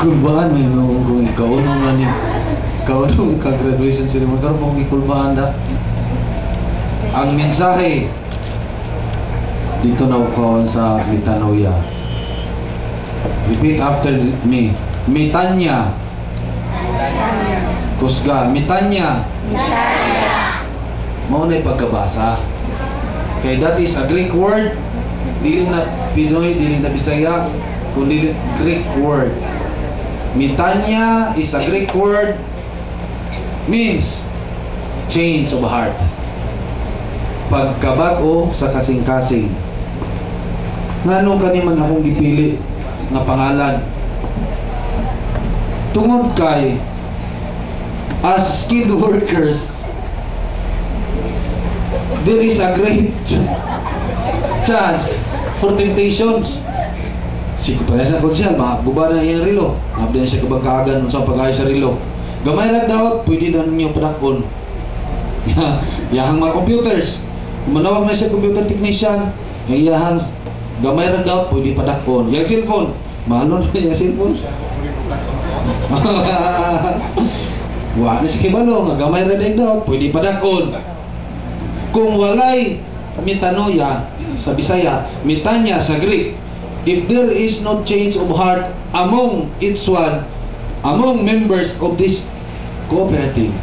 Kulbahan may mga kung kaunong na ni kaunong ka-graduation ceremony karon mo gikulbahan da. Ang mensahe dito na ukawon sa Metanoia. Repeat after me. Metanya. Kusga. Metanya. Mao na pagkabasa. Kay that is a Greek word. Dili na Pinoy, dili na Bisaya, kundi Greek word. Metanya is a Greek word, means change of heart. Pagkabago sa kasing-kasing. Ngano kaniman akong gipili nga pangalan? Tungod kay as skilled workers, there is a great chance for temptations. Si Kupayasan Konsyal, makaguba na iyang rilo. Mabdi na siya kabagkagan sa pag-ayos sa rilo. Gamay lang daw, pwede na ninyo padakon. Iyahang mga computers. Manawag na siya computer technician. Iyahang gamay lang daw, pwede padakon. Yung cellphone, mahal na yung cellphone. Wala na si Kibalo, gamay lang daw, pwede padakon. Kung walay Metanoia sa Bisaya, Metanya sa Greek, if there is no change of heart among each one, among members of this cooperative,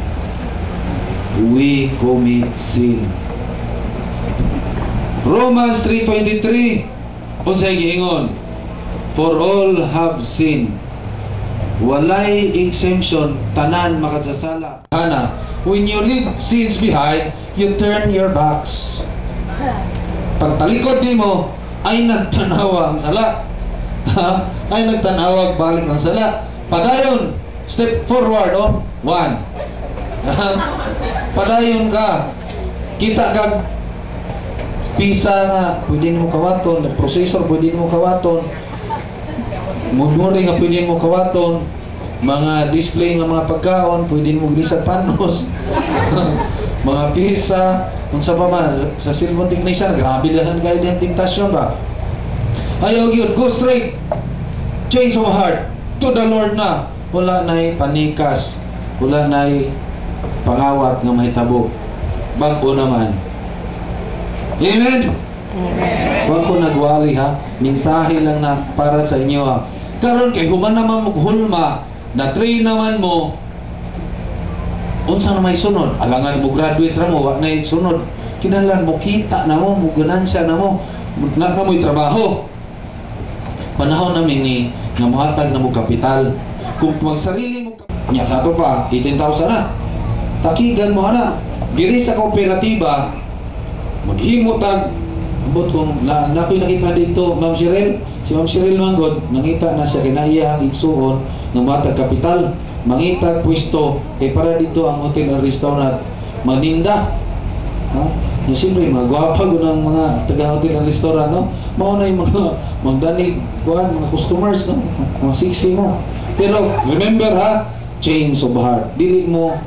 we commit sin. Romans 3:23 unsay giingon? For all have sinned. Walay exemption, tanan makasasala. Hana, when you leave sins behind, you turn your backs. Pagtalikod nimo ay nagtanawa ang sala. Ay nagtanawa balik ang sala. Padayon, step forward on 1. Padayon ka. Kita kag pisa nga pwede mo kawaton, processor pwede mo kawaton. Mudmuri nga pwede mo kawaton. Mga display nga mga pagkaon pwede mo glisad panos. Mga pisa unsa pa man sa cellphone technician, grabe dahan kayo diyang temptasyon ba? Ayaw yun, go straight, change of heart to the Lord na. Wala na'y panikas, wala na'y pangawat nga mahitabo, bago naman. Amen? Amen. Huwag ko nagwali ha, mensahe lang na para sa inyo ha. Karon kay human naman maghulma, na-train naman mo, unsa na may sunod, alangan mo graduate ra mo, wag na sunod, kinahanglan mo kita na mo, ganansya na mo, na mo'y trabaho. Panahon namin ni nga mohatag na mo kapital. Kung magsarili mo nya sa ato pa 18,000 na, takigan mo na diri sa kooperatiba, maghimo tag abot kung nakoy nakita dito Ma'am Cheryl, si Ma'am Cheryl Manggod, nangita na siya kinaiya ang igsuon ng mohatag kapital, mangitag pwesto kay para dito ang hotel at restaurant maninda. Yung siyempre magwapa ko ng mga taga-hotel at restaurant, no? Mauna yung mga magdanig mga customers, no? Mga siksi mo. Pero remember ha, change of heart. Dili mo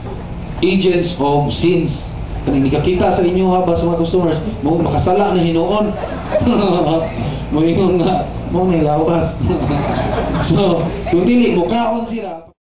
agents of sins. Hindi kakita sa inyo ha ba sa mga customers, mo makasala na hinuon. Mo ingon nga, mo may lawas. So, kung dili mo kaon sila